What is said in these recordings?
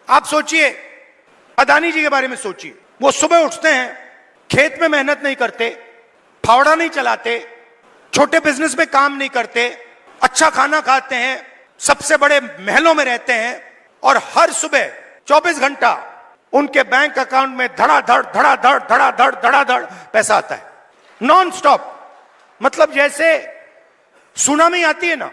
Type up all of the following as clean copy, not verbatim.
आप सोचिए, अदानी जी के बारे में सोचिए। वो सुबह उठते हैं, खेत में मेहनत नहीं करते, फावड़ा नहीं चलाते, छोटे बिजनेस में काम नहीं करते, अच्छा खाना खाते हैं, सबसे बड़े महलों में रहते हैं, और हर सुबह 24 घंटा उनके बैंक अकाउंट में धड़ाधड़ धड़ाधड़ धड़ाधड़ धड़ाधड़ पैसा आता है, नॉन स्टॉप। मतलब जैसे सुनामी आती है ना,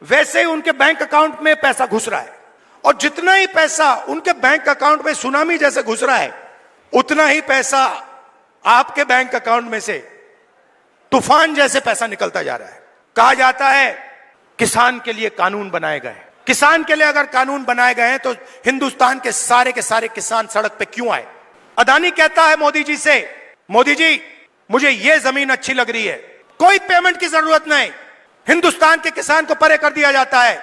वैसे ही उनके बैंक अकाउंट में पैसा घुस रहा है। और जितना ही पैसा उनके बैंक अकाउंट में सुनामी जैसे घुस रहा है, उतना ही पैसा आपके बैंक अकाउंट में से तूफान जैसे पैसा निकलता जा रहा है। कहा जाता है किसान के लिए कानून बनाए गए। किसान के लिए अगर कानून बनाए गए हैं तो हिंदुस्तान के सारे किसान सड़क पे क्यों आए? अदानी कहता है मोदी जी से, मोदी जी मुझे ये जमीन अच्छी लग रही है, कोई पेमेंट की जरूरत नहीं, हिंदुस्तान के किसान को परे कर दिया जाता है।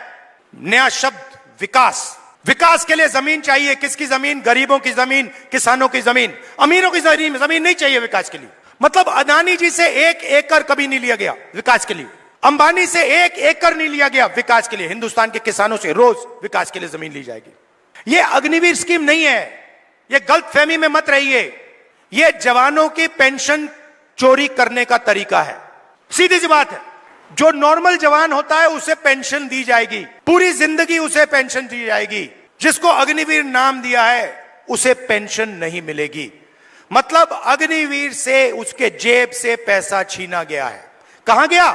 नया शब्द विकास। विकास के लिए जमीन चाहिए। किसकी जमीन? गरीबों की जमीन, किसानों की जमीन। अमीरों की जमीन नहीं चाहिए विकास के लिए। मतलब अदानी जी से 1 एकड़ कभी नहीं लिया गया विकास के लिए, अंबानी से 1 एकड़ नहीं लिया गया विकास के लिए। हिंदुस्तान के किसानों से रोज विकास के लिए जमीन ली जाएगी। यह अग्निवीर स्कीम नहीं है, यह गलतफहमी में मत रहिए। यह जवानों की पेंशन चोरी करने का तरीका है। सीधी सी बात है, जो नॉर्मल जवान होता है उसे पेंशन दी जाएगी, पूरी जिंदगी उसे पेंशन दी जाएगी। जिसको अग्निवीर नाम दिया है उसे पेंशन नहीं मिलेगी। मतलब अग्निवीर से उसके जेब से पैसा छीना गया है। कहां गया?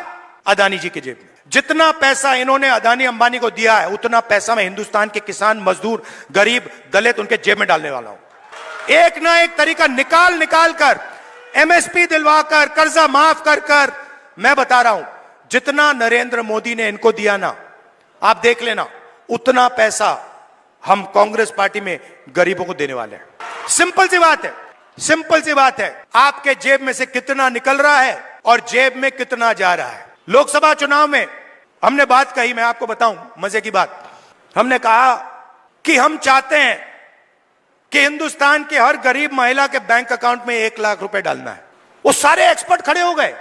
अदानी जी की जेब में। जितना पैसा इन्होंने अदानी अंबानी को दिया है, उतना पैसा मैं हिंदुस्तान के किसान, मजदूर, गरीब, दलित उनके जेब में डालने वाला हूं। एक ना एक तरीका निकाल कर, एमएसपी दिलवाकर, कर्जा माफ कर मैं बता रहा हूं, जितना नरेंद्र मोदी ने इनको दिया ना, आप देख लेना, उतना पैसा हम कांग्रेस पार्टी में गरीबों को देने वाले हैं। सिंपल सी बात है, सिंपल सी बात है। आपके जेब में से कितना निकल रहा है और जेब में कितना जा रहा है। लोकसभा चुनाव में हमने बात कही, मैं आपको बताऊं मजे की बात। हमने कहा कि हम चाहते हैं कि हिंदुस्तान के हर गरीब महिला के बैंक अकाउंट में 1 लाख रुपए डालना है। वो सारे एक्सपर्ट खड़े हो गए,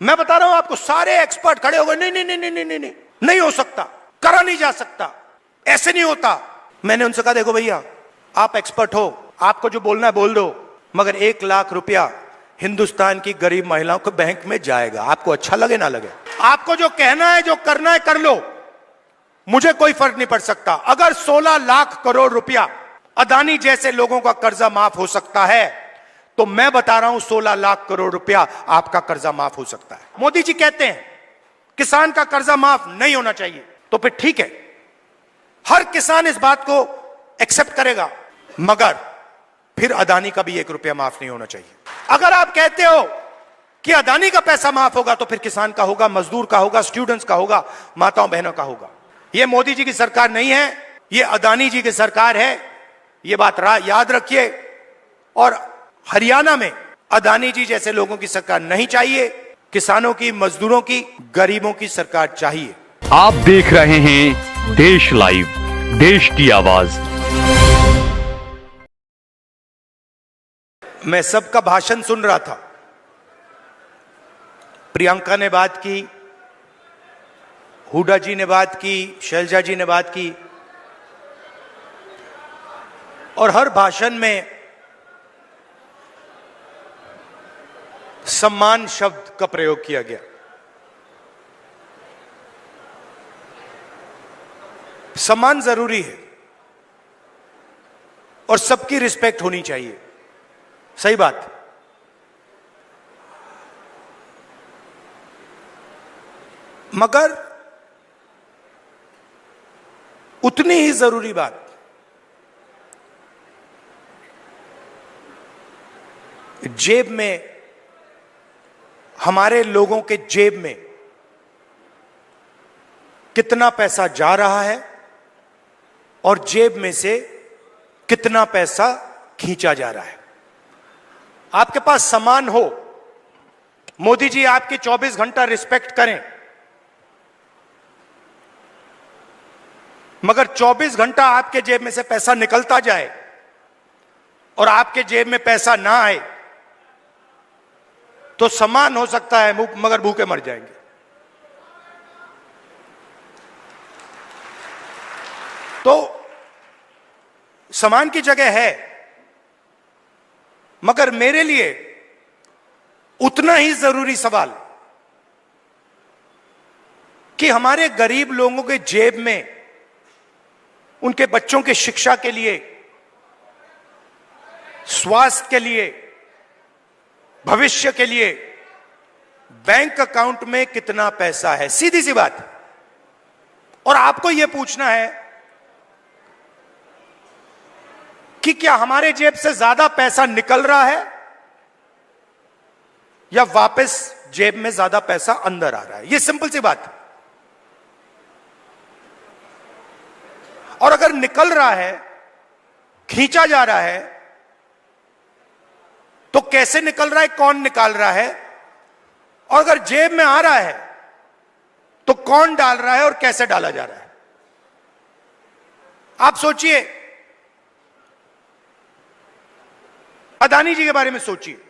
मैं बता रहा हूं आपको, सारे एक्सपर्ट खड़े हो गए, नहीं हो सकता, करा नहीं जा सकता, ऐसे नहीं होता। मैंने उनसे कहा देखो भैया, आप एक्सपर्ट हो, आपको जो बोलना है बोल दो, मगर 1 लाख रुपया हिंदुस्तान की गरीब महिलाओं के बैंक में जाएगा। आपको अच्छा लगे ना लगे, आपको जो कहना है, जो करना है कर लो, मुझे कोई फर्क नहीं पड़ सकता। अगर 16 लाख करोड़ रुपया अदानी जैसे लोगों का कर्जा माफ हो सकता है, तो मैं बता रहा हूं 16 लाख करोड़ रुपया आपका कर्जा माफ हो सकता है। मोदी जी कहते हैं किसान का कर्जा माफ नहीं होना चाहिए, तो फिर ठीक है, हर किसान इस बात को एक्सेप्ट करेगा, मगर फिर अदानी का भी 1 रुपया माफ नहीं होना चाहिए। अगर आप कहते हो कि अदानी का पैसा माफ होगा, तो फिर किसान का होगा, मजदूर का होगा, स्टूडेंट्स का होगा, माताओं बहनों का होगा। यह मोदी जी की सरकार नहीं है, यह अदानी जी की सरकार है, यह बात याद रखिए। और हरियाणा में अदानी जी जैसे लोगों की सरकार नहीं चाहिए, किसानों की, मजदूरों की, गरीबों की सरकार चाहिए। आप देख रहे हैं देश लाइव, देश की आवाज। मैं सबका भाषण सुन रहा था। प्रियंका ने बात की, हुड्डा जी ने बात की, शैलजा जी ने बात की, और हर भाषण में सम्मान शब्द का प्रयोग किया गया। सम्मान जरूरी है और सबकी रिस्पेक्ट होनी चाहिए, सही बात। मगर उतनी ही जरूरी बात जेब में, हमारे लोगों के जेब में कितना पैसा जा रहा है और जेब में से कितना पैसा खींचा जा रहा है। आपके पास सामान हो, मोदी जी आपकी 24 घंटा रिस्पेक्ट करें, मगर 24 घंटा आपके जेब में से पैसा निकलता जाए और आपके जेब में पैसा ना आए, तो सम्मान हो सकता है मगर भूखे मर जाएंगे। तो सम्मान की जगह है, मगर मेरे लिए उतना ही जरूरी सवाल कि हमारे गरीब लोगों के जेब में उनके बच्चों की शिक्षा के लिए, स्वास्थ्य के लिए, भविष्य के लिए बैंक अकाउंट में कितना पैसा है। सीधी सी बात। और आपको यह पूछना है कि क्या हमारे जेब से ज्यादा पैसा निकल रहा है या वापस जेब में ज्यादा पैसा अंदर आ रहा है। यह सिंपल सी बात। और अगर निकल रहा है, खींचा जा रहा है, तो कैसे निकल रहा है, कौन निकाल रहा है, और अगर जेब में आ रहा है तो कौन डाल रहा है और कैसे डाला जा रहा है। आप सोचिए, अदानी जी के बारे में सोचिए।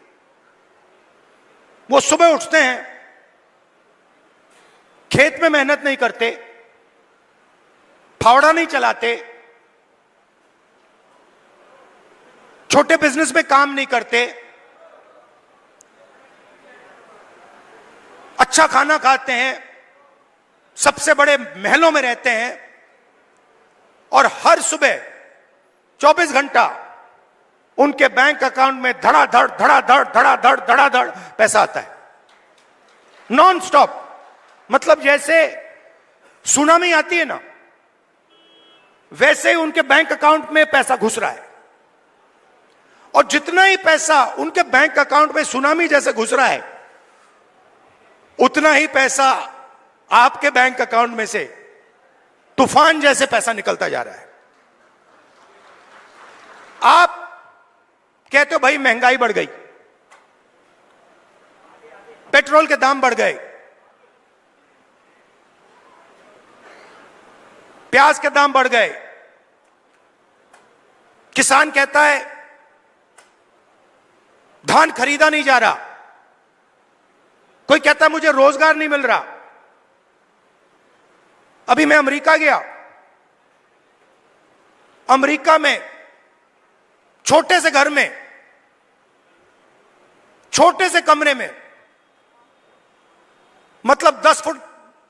वो सुबह उठते हैं, खेत में मेहनत नहीं करते, फावड़ा नहीं चलाते, छोटे बिजनेस में काम नहीं करते, अच्छा खाना खाते हैं, सबसे बड़े महलों में रहते हैं, और हर सुबह 24 घंटा उनके बैंक अकाउंट में धड़ाधड़ धड़ाधड़ धड़ाधड़ धड़ाधड़ पैसा आता है, नॉन स्टॉप। मतलब जैसे सुनामी आती है ना, वैसे ही उनके बैंक अकाउंट में पैसा घुस रहा है। और जितना ही पैसा उनके बैंक अकाउंट में सुनामी जैसे घुस रहा है, उतना ही पैसा आपके बैंक अकाउंट में से तूफान जैसे पैसा निकलता जा रहा है। आप कहते हो भाई महंगाई बढ़ गई, पेट्रोल के दाम बढ़ गए, प्याज के दाम बढ़ गए। किसान कहता है धान खरीदा नहीं जा रहा, कोई कहता है मुझे रोजगार नहीं मिल रहा। अभी मैं अमेरिका गया, अमेरिका में छोटे से घर में, छोटे से कमरे में, मतलब 10 फुट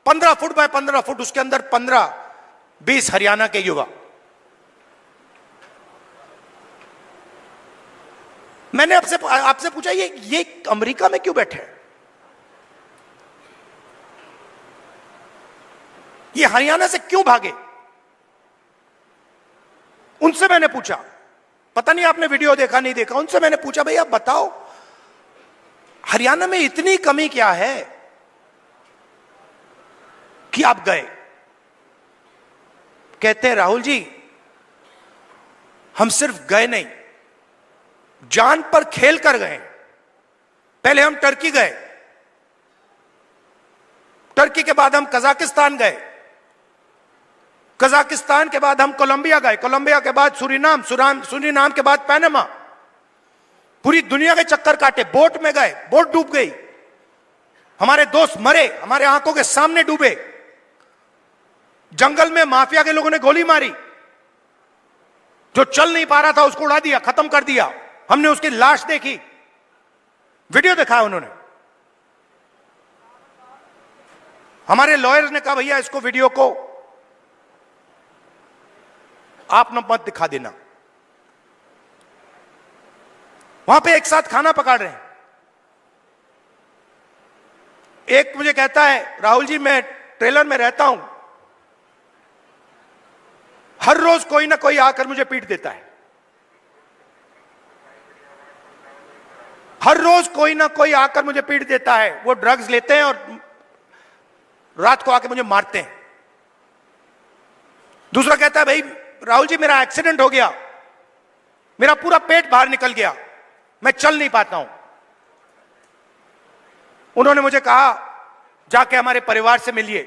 15 फुट बाय 15 फुट, उसके अंदर 15-20 हरियाणा के युवा। मैंने आपसे पूछा ये अमेरिका में क्यों बैठे हैं, ये हरियाणा से क्यों भागे। उनसे मैंने पूछा, पता नहीं आपने वीडियो देखा नहीं देखा, उनसे मैंने पूछा भाई आप बताओ हरियाणा में इतनी कमी क्या है कि आप गए। कहते हैं राहुल जी हम सिर्फ गए नहीं, जान पर खेल कर गए। पहले हम टर्की गए, टर्की के बाद हम कजाकिस्तान गए, कजाकिस्तान के बाद हम कोलंबिया गए, कोलंबिया के बाद सूरीनाम, सूरीनाम के बाद पनामा। पूरी दुनिया के चक्कर काटे, बोट में गए, बोट डूब गई, हमारे दोस्त मरे, हमारे आंखों के सामने डूबे। जंगल में माफिया के लोगों ने गोली मारी, जो चल नहीं पा रहा था उसको उड़ा दिया, खत्म कर दिया। हमने उसकी लाश देखी, वीडियो दिखाया उन्होंने। हमारे लॉयर्स ने कहा भैया इसको वीडियो को आप न मत दिखा देना। वहां पे एक साथ खाना पका रहे हैं। एक मुझे कहता है राहुल जी मैं ट्रेलर में रहता हूं, हर रोज कोई ना कोई आकर मुझे पीट देता है, हर रोज कोई ना कोई आकर मुझे पीट देता है। वो ड्रग्स लेते हैं और रात को आके मुझे मारते हैं। दूसरा कहता है भाई राहुल जी मेरा एक्सीडेंट हो गया, मेरा पूरा पेट बाहर निकल गया, मैं चल नहीं पाता हूं। उन्होंने मुझे कहा जाके हमारे परिवार से मिलिए।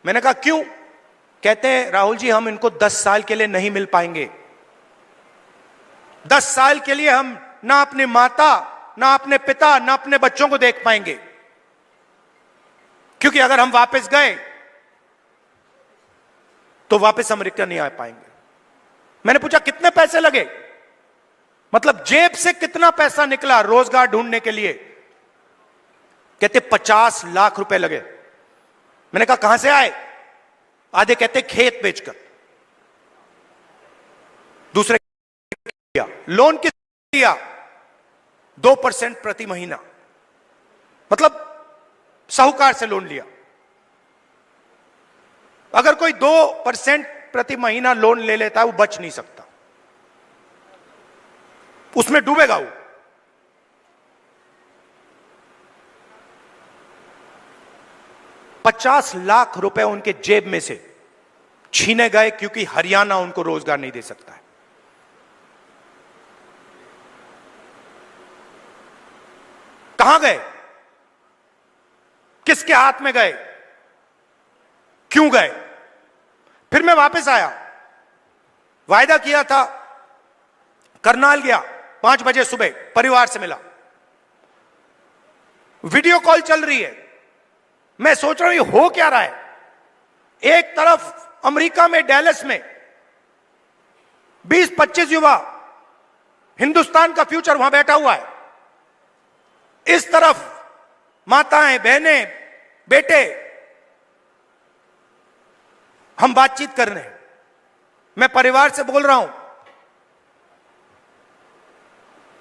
मैंने कहा क्यों? कहते हैं राहुल जी हम इनको 10 साल के लिए नहीं मिल पाएंगे। 10 साल के लिए हम ना अपनी माता, ना अपने पिता, ना अपने बच्चों को देख पाएंगे, क्योंकि अगर हम वापस गए तो वापस अमेरिका नहीं आ पाएंगे। मैंने पूछा कितने पैसे लगे, मतलब जेब से कितना पैसा निकला रोजगार ढूंढने के लिए। कहते 50 लाख रुपए लगे। मैंने कहा कहां से आए? आधे कहते खेत बेचकर, दूसरे किया लोन किस दिया 2% प्रति महीना, मतलब साहूकार से लोन लिया। अगर कोई 2% प्रति महीना लोन ले लेता है वो बच नहीं सकता, उसमें डूबेगा वो। $50 लाख रुपए उनके जेब में से छीने गए क्योंकि हरियाणा उनको रोजगार नहीं दे सकता है। कहां गए? किसके हाथ में गए? क्यों गए? फिर मैं वापस आया, वायदा किया था, करनाल गया, 5 बजे सुबह परिवार से मिला, वीडियो कॉल चल रही है। मैं सोच रहा हूं ये हो क्या रहा है। एक तरफ अमेरिका में डैलस में 20-25 युवा, हिंदुस्तान का फ्यूचर वहां बैठा हुआ है, इस तरफ माताएं, बहनें, बेटे, हम बातचीत कर रहे हैं। मैं परिवार से बोल रहा हूं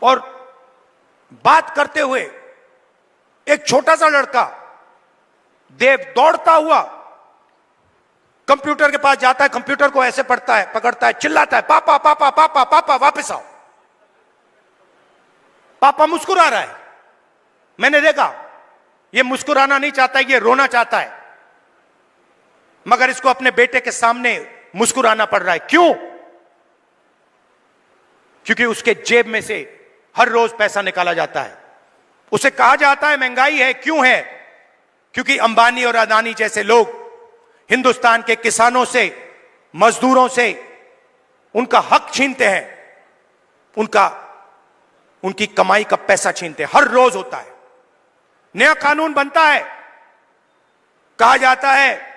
और बात करते हुए एक छोटा सा लड़का देव दौड़ता हुआ कंप्यूटर के पास जाता है, कंप्यूटर को ऐसे पढ़ता है, पकड़ता है, चिल्लाता है, पापा पापा पापा पापा वापस आओ। पापा मुस्कुरा रहा है। मैंने देखा ये मुस्कुराना नहीं चाहता है, ये रोना चाहता है, मगर इसको अपने बेटे के सामने मुस्कुराना पड़ रहा है। क्यों? क्योंकि उसके जेब में से हर रोज पैसा निकाला जाता है। उसे कहा जाता है महंगाई है। क्यों है? क्योंकि अंबानी और अदानी जैसे लोग हिंदुस्तान के किसानों से, मजदूरों से उनका हक छीनते हैं, उनकी कमाई का पैसा छीनते हैं। हर रोज होता है। नया कानून बनता है, कहा जाता है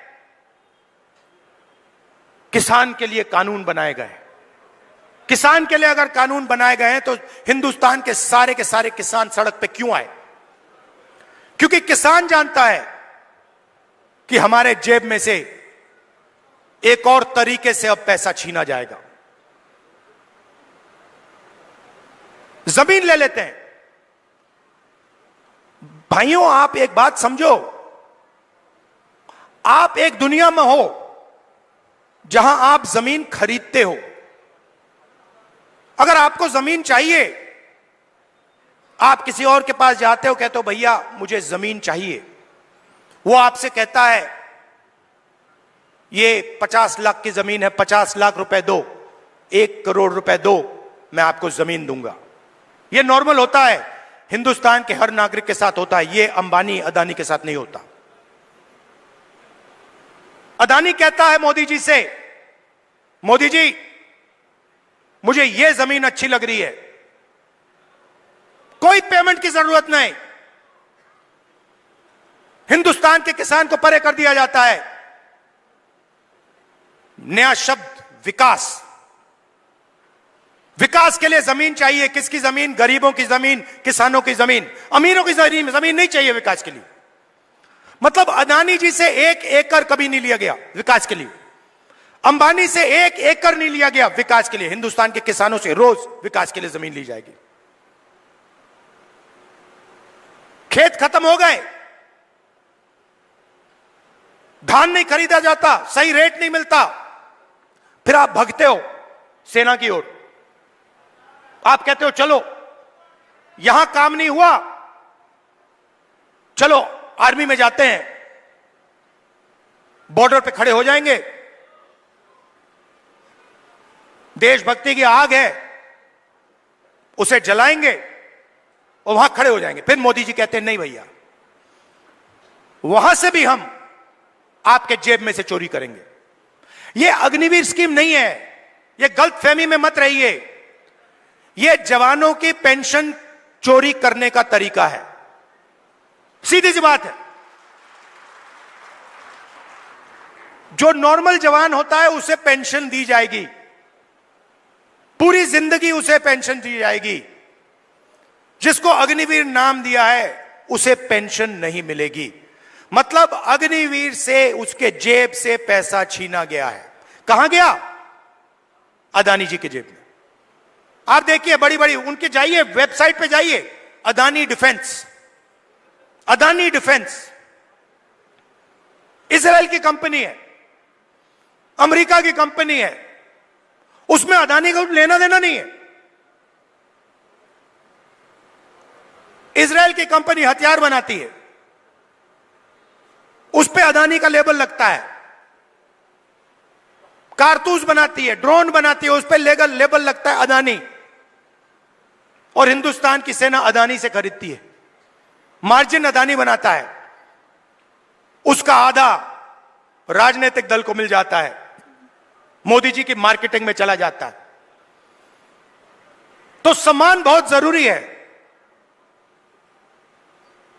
किसान के लिए कानून बनाए गए। किसान के लिए अगर कानून बनाए गए हैं तो हिंदुस्तान के सारे किसान सड़क पे क्यों आए? क्योंकि किसान जानता है कि हमारे जेब में से एक और तरीके से अब पैसा छीना जाएगा। जमीन ले लेते हैं। भाइयों, आप एक बात समझो, आप एक दुनिया में हो जहां आप जमीन खरीदते हो। अगर आपको जमीन चाहिए, आप किसी और के पास जाते हो, कहते हो भैया मुझे जमीन चाहिए, वो आपसे कहता है ये 50 लाख की जमीन है, 50 लाख रुपए दो, 1 करोड़ रुपए दो, मैं आपको जमीन दूंगा। ये नॉर्मल होता है, हिंदुस्तान के हर नागरिक के साथ होता है। ये अंबानी अदानी के साथ नहीं होता। अदानी कहता है मोदी जी से, मोदी जी मुझे ये जमीन अच्छी लग रही है, कोई पेमेंट की जरूरत नहीं, हिंदुस्तान के किसान को परे कर दिया जाता है। नया शब्द विकास। विकास के लिए जमीन चाहिए। किसकी जमीन? गरीबों की जमीन, किसानों की जमीन। अमीरों की जमीन नहीं चाहिए विकास के लिए। मतलब अदानी जी से 1 एकड़ कभी नहीं लिया गया विकास के लिए। अंबानी से 1 एकड़ नहीं लिया गया विकास के लिए। हिंदुस्तान के किसानों से रोज विकास के लिए जमीन ली जाएगी। खेत खत्म हो गए, धान नहीं खरीदा जाता, सही रेट नहीं मिलता, फिर आप भगते हो सेना की ओर। आप कहते हो चलो यहां काम नहीं हुआ, चलो आर्मी में जाते हैं, बॉर्डर पे खड़े हो जाएंगे, देशभक्ति की आग है उसे जलाएंगे और वहां खड़े हो जाएंगे। फिर मोदी जी कहते हैं नहीं भैया, वहां से भी हम आपके जेब में से चोरी करेंगे। यह अग्निवीर स्कीम नहीं है, यह गलतफहमी में मत रहिए। यह जवानों की पेंशन चोरी करने का तरीका है। सीधी सी बात है। जो नॉर्मल जवान होता है उसे पेंशन दी जाएगी, पूरी जिंदगी उसे पेंशन दी जाएगी। जिसको अग्निवीर नाम दिया है उसे पेंशन नहीं मिलेगी। मतलब अग्निवीर से उसके जेब से पैसा छीना गया है। कहां गया? अदानी जी की जेब में। आप देखिए, बड़ी बड़ी उनके जाइए, वेबसाइट पे जाइए, Adani defence, Adani defence Israel की कंपनी है, अमेरिका की कंपनी है, उसमें अदानी को लेना देना नहीं है। इजराइल की कंपनी हथियार बनाती है, उस पे अदानी का लेबल लगता है। कारतूस बनाती है, ड्रोन बनाती है, उस पे लेबल लगता है अदानी। और हिंदुस्तान की सेना अदानी से खरीदती है, मार्जिन अदानी बनाता है, उसका आधा राजनीतिक दल को मिल जाता है, मोदी जी की मार्केटिंग में चला जाता है। तो सम्मान बहुत जरूरी है,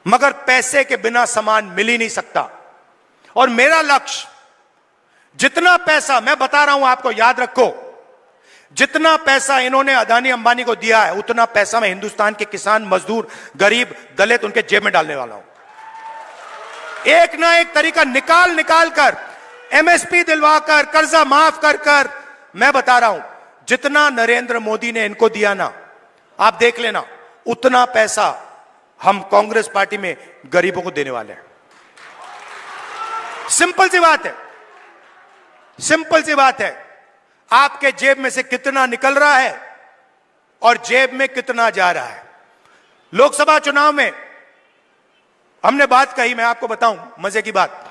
मगर पैसे के बिना सम्मान मिल ही नहीं सकता। और मेरा लक्ष्य, जितना पैसा मैं बता रहा हूं आपको, याद रखो, जितना पैसा इन्होंने अदानी अंबानी को दिया है, उतना पैसा मैं हिंदुस्तान के किसान, मजदूर, गरीब, दलित, उनके जेब में डालने वाला हूं। एक ना एक तरीका निकाल कर, एमएसपी दिलवाकर, कर्जा माफ कर मैं बता रहा हूं, जितना नरेंद्र मोदी ने इनको दिया ना, आप देख लेना, उतना पैसा हम कांग्रेस पार्टी में गरीबों को देने वाले हैं। सिंपल सी बात है, सिंपल सी बात है। आपके जेब में से कितना निकल रहा है और जेब में कितना जा रहा है। लोकसभा चुनाव में हमने बात कही, मैं आपको बताऊं मजे की बात।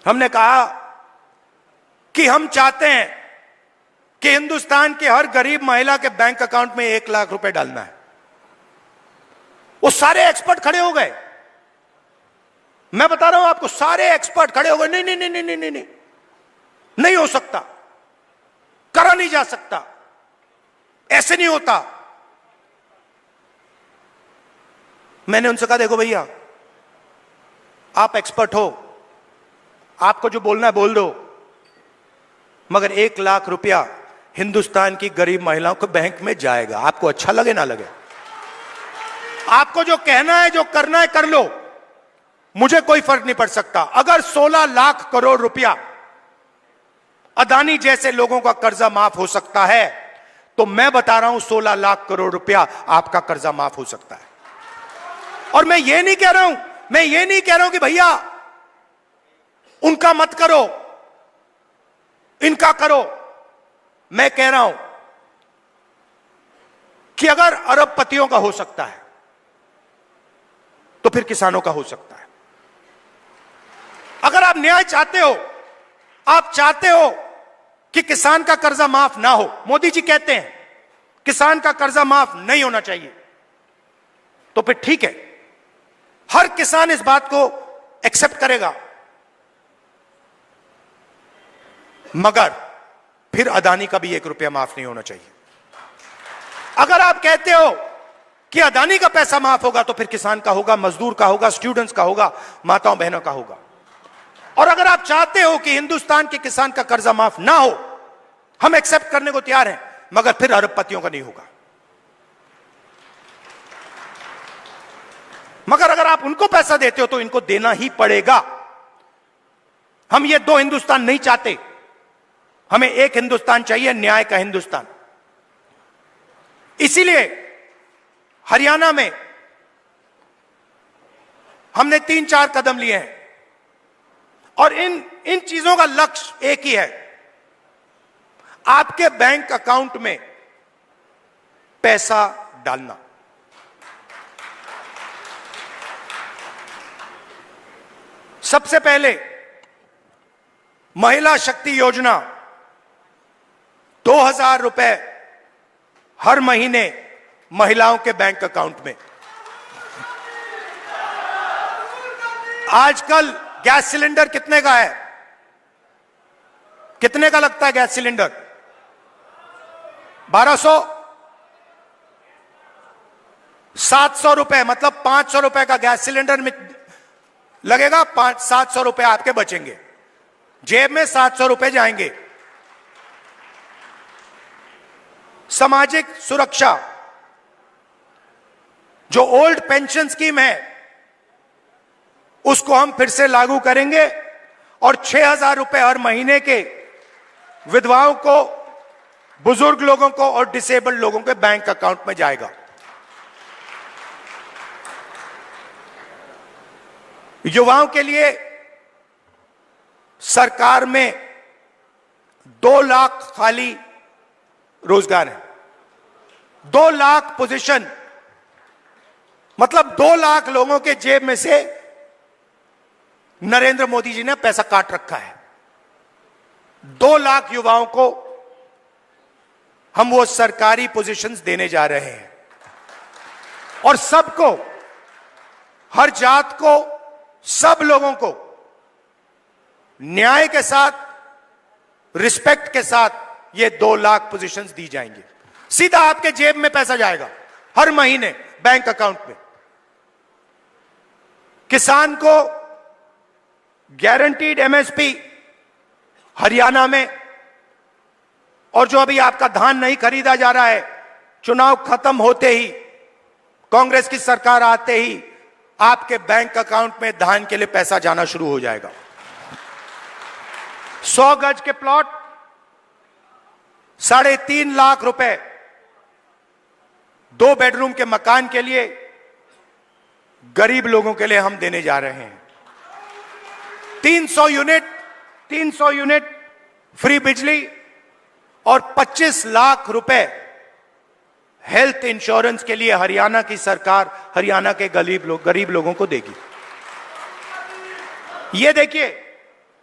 हमने कहा कि हम चाहते हैं कि हिंदुस्तान के हर गरीब महिला के बैंक अकाउंट में 1 लाख रुपए डालना है। वो सारे एक्सपर्ट खड़े हो गए, मैं बता रहा हूं आपको, सारे एक्सपर्ट खड़े हो गए, नहीं नहीं नहीं नहीं नहीं नहीं, नहीं हो सकता, करा नहीं जा सकता, ऐसे नहीं होता। मैंने उनसे कहा, देखो भैया, आप एक्सपर्ट हो, आपको जो बोलना है बोल दो, मगर 1 लाख रुपया हिंदुस्तान की गरीब महिलाओं के बैंक में जाएगा। आपको अच्छा लगे ना लगे, आपको जो कहना है, जो करना है कर लो, मुझे कोई फर्क नहीं पड़ सकता। अगर 16 लाख करोड़ रुपया अदानी जैसे लोगों का कर्जा माफ हो सकता है, तो मैं बता रहा हूं 16 लाख करोड़ रुपया आपका कर्जा माफ हो सकता है। और मैं ये नहीं कह रहा हूं कि भैया उनका मत करो, इनका करो। मैं कह रहा हूं कि अगर अरबपतियों का हो सकता है, तो फिर किसानों का हो सकता है। अगर आप न्याय चाहते हो, आप चाहते हो कि किसान का कर्जा माफ ना हो, मोदी जी कहते हैं किसान का कर्जा माफ नहीं होना चाहिए, तो फिर ठीक है, हर किसान इस बात को एक्सेप्ट करेगा, मगर फिर अदानी का भी 1 रुपया माफ नहीं होना चाहिए। अगर आप कहते हो कि अदानी का पैसा माफ होगा, तो फिर किसान का होगा, मजदूर का होगा, स्टूडेंट्स का होगा, माताओं बहनों का होगा। और अगर आप चाहते हो कि हिंदुस्तान के किसान का कर्जा माफ ना हो, हम एक्सेप्ट करने को तैयार हैं, मगर फिर अरबपतियों का नहीं होगा। मगर अगर आप उनको पैसा देते हो, तो इनको देना ही पड़ेगा। हम ये 2 हिंदुस्तान नहीं चाहते, हमें एक हिंदुस्तान चाहिए, न्याय का हिंदुस्तान। इसीलिए हरियाणा में हमने 3-4 कदम लिए हैं, और इन चीजों का लक्ष्य एक ही है, आपके बैंक अकाउंट में पैसा डालना। सबसे पहले महिला शक्ति योजना, 2000 रुपए हर महीने महिलाओं के बैंक अकाउंट में। आजकल गैस सिलेंडर कितने का है? कितने का लगता है गैस सिलेंडर? 1200, 700 रुपए, मतलब 500 रुपए का गैस सिलेंडर में लगेगा, 700 रुपए आपके बचेंगे, जेब में 700 रुपए जाएंगे। सामाजिक सुरक्षा, जो ओल्ड पेंशन स्कीम है, उसको हम फिर से लागू करेंगे और 6,000 रुपए हर महीने के विधवाओं को, बुजुर्ग लोगों को और डिसेबल्ड लोगों के बैंक अकाउंट में जाएगा। युवाओं के लिए सरकार में 2 लाख खाली रोजगार है। 2 लाख पोजीशन, मतलब 2 लाख लोगों के जेब में से नरेंद्र मोदी जी ने पैसा काट रखा है। 2 लाख युवाओं को हम वो सरकारी पोजीशंस देने जा रहे हैं और सबको, हर जात को, सब लोगों को न्याय के साथ, रिस्पेक्ट के साथ ये 2 लाख पोजीशंस दी जाएंगी। सीधा आपके जेब में पैसा जाएगा हर महीने बैंक अकाउंट में। किसान को गारंटीड एमएसपी हरियाणा में, और जो अभी आपका धान नहीं खरीदा जा रहा है, चुनाव खत्म होते ही, कांग्रेस की सरकार आते ही आपके बैंक अकाउंट में धान के लिए पैसा जाना शुरू हो जाएगा। 100 गज के प्लॉट 3.5 लाख रुपए, 2 बेडरूम के मकान के लिए गरीब लोगों के लिए हम देने जा रहे हैं। 300 यूनिट फ्री बिजली और 25 लाख रुपए हेल्थ इंश्योरेंस के लिए हरियाणा की सरकार हरियाणा के गरीब लोगों को देगी। ये देखिए,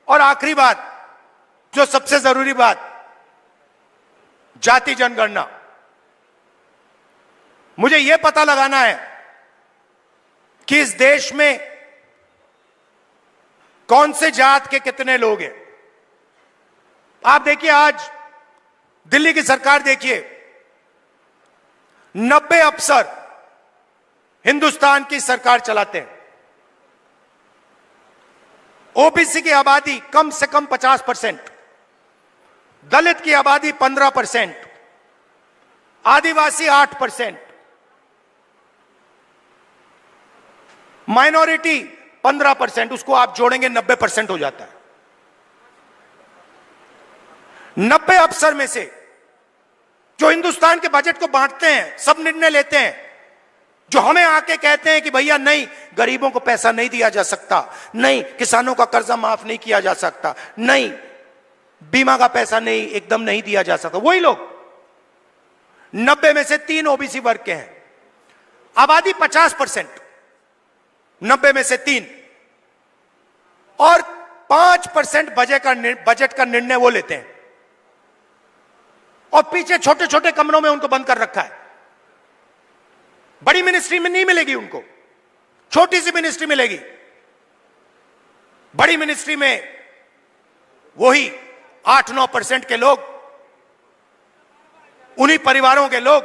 और आखिरी बात, जो सबसे जरूरी बात, जाति जनगणना। मुझे यह पता लगाना है कि इस देश में कौन से जात के कितने लोग हैं। आप देखिए, आज दिल्ली की सरकार देखिए, 90 अफसर हिंदुस्तान की सरकार चलाते हैं। ओबीसी की आबादी कम से कम 50%, दलित की आबादी 15%, आदिवासी 8%, माइनॉरिटी 15%, उसको आप जोड़ेंगे 90% हो जाता है। 90 अफसर में से जो हिंदुस्तान के बजट को बांटते हैं, सब निर्णय लेते हैं, जो हमें आके कहते हैं कि भैया नहीं, गरीबों को पैसा नहीं दिया जा सकता, नहीं किसानों का कर्जा माफ नहीं किया जा सकता, नहीं बीमा का पैसा नहीं एकदम नहीं दिया जा सकता, वही लोग 90 में से 3 ओबीसी वर्ग के हैं। आबादी 50%, 90 में से 3, और 5% बजट का निर्णय वो लेते हैं, और पीछे छोटे छोटे कमरों में उनको बंद कर रखा है। बड़ी मिनिस्ट्री में नहीं मिलेगी उनको, छोटी सी मिनिस्ट्री मिलेगी। बड़ी मिनिस्ट्री में वही 8-9% के लोग, उन्हीं परिवारों के लोग,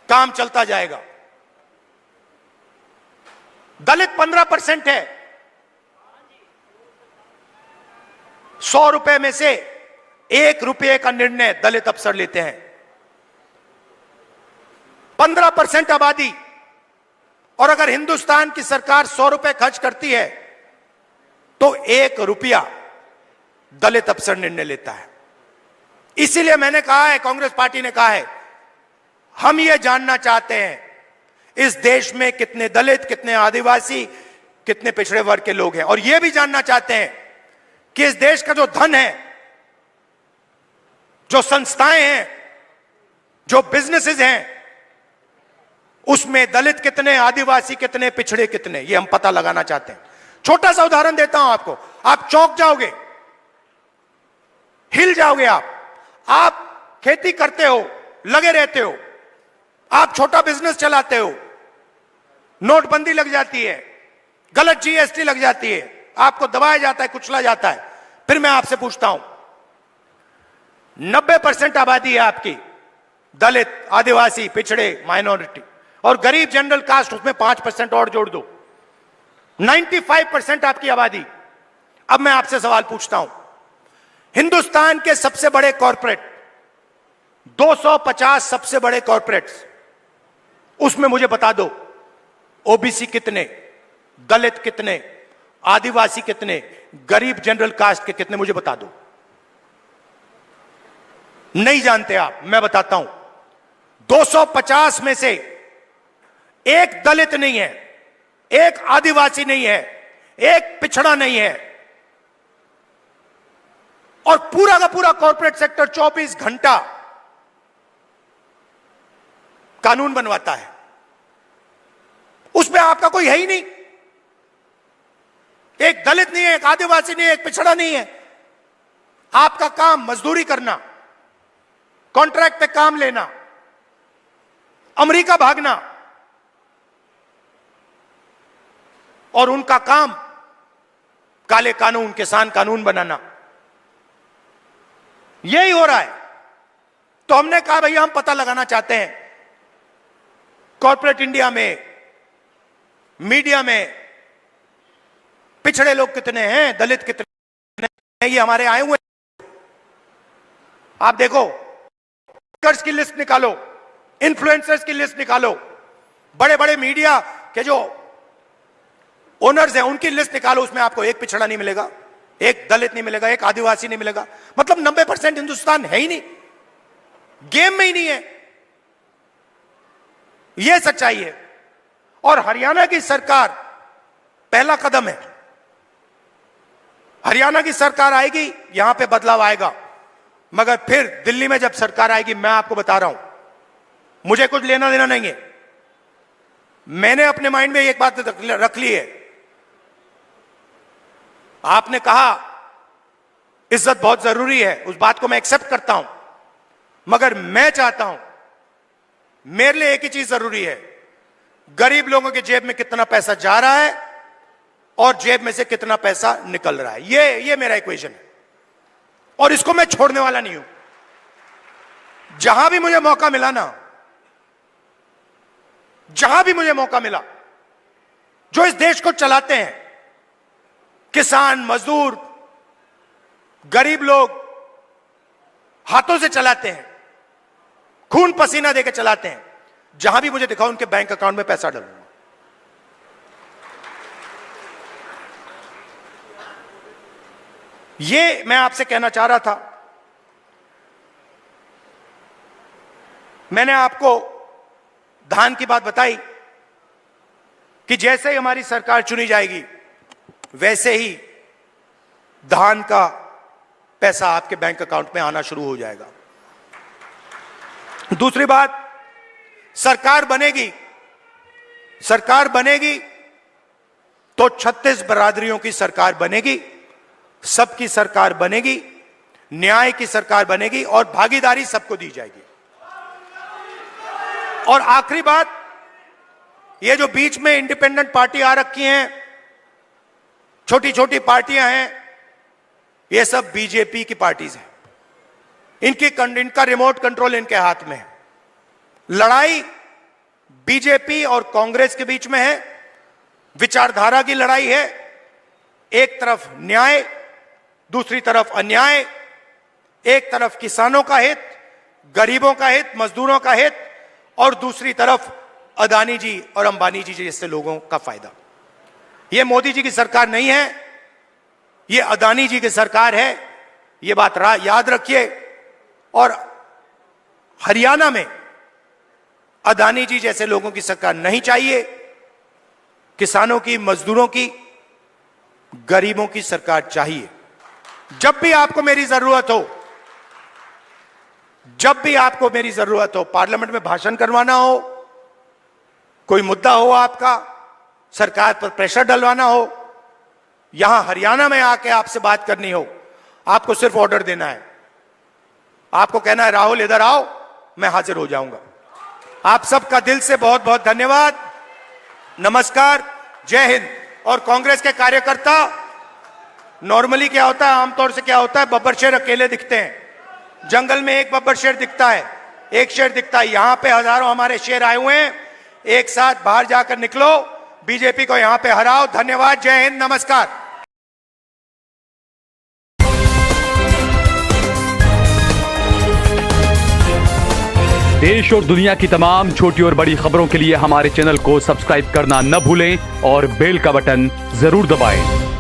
काम चलता जाएगा। दलित 15% है। 100 रुपए में से 1 रुपये का निर्णय दलित अफसर लेते हैं। 15% आबादी, और अगर हिंदुस्तान की सरकार 100 रुपए खर्च करती है तो 1 रुपया दलित अफसर निर्णय लेता है। इसीलिए मैंने कहा है, कांग्रेस पार्टी ने कहा है, हम ये जानना चाहते हैं इस देश में कितने दलित, कितने आदिवासी, कितने पिछड़े वर्ग के लोग हैं, और यह भी जानना चाहते हैं कि इस देश का जो धन है, जो संस्थाएं हैं, जो बिजनेसेस हैं, उसमें दलित कितने, आदिवासी कितने, पिछड़े कितने, ये हम पता लगाना चाहते हैं। छोटा सा उदाहरण देता हूं आपको, आप चौंक जाओगे, हिल जाओगे। आप खेती करते हो, लगे रहते हो, आप छोटा बिजनेस चलाते हो, नोटबंदी लग जाती है, गलत जीएसटी लग जाती है, आपको दबाया जाता है, कुचला जाता है। फिर मैं आपसे पूछता हूं, 90% आबादी है आपकी, दलित, आदिवासी, पिछड़े, माइनॉरिटी, और गरीब जनरल कास्ट, उसमें 5% और जोड़ दो, 95% आपकी आबादी। अब मैं आपसे सवाल पूछता हूं, हिंदुस्तान के सबसे बड़े कॉरपोरेट, 250 सबसे बड़े कॉरपोरेट्स, उसमें मुझे बता दो ओबीसी कितने, दलित कितने, आदिवासी कितने, गरीब जनरल कास्ट के कितने, मुझे बता दो। नहीं जानते आप, मैं बताता हूं। 250 में से एक दलित नहीं है, एक आदिवासी नहीं है, एक पिछड़ा नहीं है, और पूरा का पूरा कॉर्पोरेट सेक्टर 24 घंटा कानून बनवाता है। उसमें आपका कोई है ही नहीं, एक दलित नहीं है, एक आदिवासी नहीं है, एक पिछड़ा नहीं है। आपका काम मजदूरी करना, कॉन्ट्रैक्ट पे काम लेना, अमेरिका भागना, और उनका काम काले कानून, किसान कानून बनाना। यही हो रहा है। तो हमने कहा भैया हम पता लगाना चाहते हैं कॉर्पोरेट इंडिया में, मीडिया में पिछड़े लोग कितने हैं, दलित कितने हैं, ये हमारे आए हुए। आप देखो, स्पीकर्स की लिस्ट निकालो, इन्फ्लुएंसर्स की लिस्ट निकालो, बड़े बड़े मीडिया के जो ओनर्स हैं उनकी लिस्ट निकालो, उसमें आपको एक पिछड़ा नहीं मिलेगा, एक दलित नहीं मिलेगा, एक आदिवासी नहीं मिलेगा। मतलब 90% हिंदुस्तान है ही नहीं, गेम में ही नहीं है। यह सच्चाई है। और हरियाणा की सरकार पहला कदम है। हरियाणा की सरकार आएगी, यहां पे बदलाव आएगा। मगर फिर दिल्ली में जब सरकार आएगी, मैं आपको बता रहा हूं, मुझे कुछ लेना देना नहीं है। मैंने अपने माइंड में एक बात रख ली है। आपने कहा इज्जत बहुत जरूरी है, उस बात को मैं एक्सेप्ट करता हूं, मगर मैं चाहता हूं, मेरे लिए एक ही चीज जरूरी है, गरीब लोगों के जेब में कितना पैसा जा रहा है और जेब में से कितना पैसा निकल रहा है। ये मेरा इक्वेशन है, और इसको मैं छोड़ने वाला नहीं हूं। जहां भी मुझे मौका मिला ना, जहां भी मुझे मौका मिला, जो इस देश को चलाते हैं, किसान, मजदूर, गरीब लोग हाथों से चलाते हैं, खून पसीना देकर चलाते हैं, जहां भी मुझे दिखाओ उनके बैंक अकाउंट में पैसा डालूंगा। ये मैं आपसे कहना चाह रहा था। मैंने आपको धान की बात बताई कि जैसे ही हमारी सरकार चुनी जाएगी, वैसे ही धान का पैसा आपके बैंक अकाउंट में आना शुरू हो जाएगा। दूसरी बात, सरकार बनेगी तो 36 बरादरियों की सरकार बनेगी, सबकी सरकार बनेगी, न्याय की सरकार बनेगी, और भागीदारी सबको दी जाएगी। और आखिरी बात, ये जो बीच में इंडिपेंडेंट पार्टी आ रखी हैं, छोटी छोटी पार्टियां हैं, ये सब बीजेपी की पार्टीज हैं। इनका रिमोट कंट्रोल इनके हाथ में है। लड़ाई बीजेपी और कांग्रेस के बीच में है, विचारधारा की लड़ाई है। एक तरफ न्याय, दूसरी तरफ अन्याय, एक तरफ किसानों का हित, गरीबों का हित, मजदूरों का हित, और दूसरी तरफ अदानी जी और अंबानी जी जैसे लोगों का फायदा। यह मोदी जी की सरकार नहीं है, यह अदानी जी की सरकार है। यह बात याद रखिए। और हरियाणा में अदानी जी जैसे लोगों की सरकार नहीं चाहिए। किसानों की, मजदूरों की, गरीबों की सरकार चाहिए। जब भी आपको मेरी जरूरत हो, पार्लियामेंट में भाषण करवाना हो, कोई मुद्दा हो आपका, सरकार पर प्रेशर डलवाना हो, यहां हरियाणा में आके आपसे बात करनी हो, आपको सिर्फ ऑर्डर देना है। आपको कहना है राहुल इधर आओ, मैं हाजिर हो जाऊंगा। आप सबका दिल से बहुत बहुत धन्यवाद। नमस्कार, जय हिंद। और कांग्रेस के कार्यकर्ता, नॉर्मली क्या होता है, आमतौर से क्या होता है, बब्बर शेर अकेले दिखते हैं। जंगल में एक बब्बर शेर दिखता है, एक शेर दिखता है। यहां पे हजारों हमारे शेर आए हुए हैं। एक साथ बाहर जाकर निकलो, बीजेपी को यहां पे हराओ। धन्यवाद, जय हिंद, नमस्कार। देश और दुनिया की तमाम छोटी और बड़ी खबरों के लिए हमारे चैनल को सब्सक्राइब करना न भूलें और बेल का बटन जरूर दबाएं।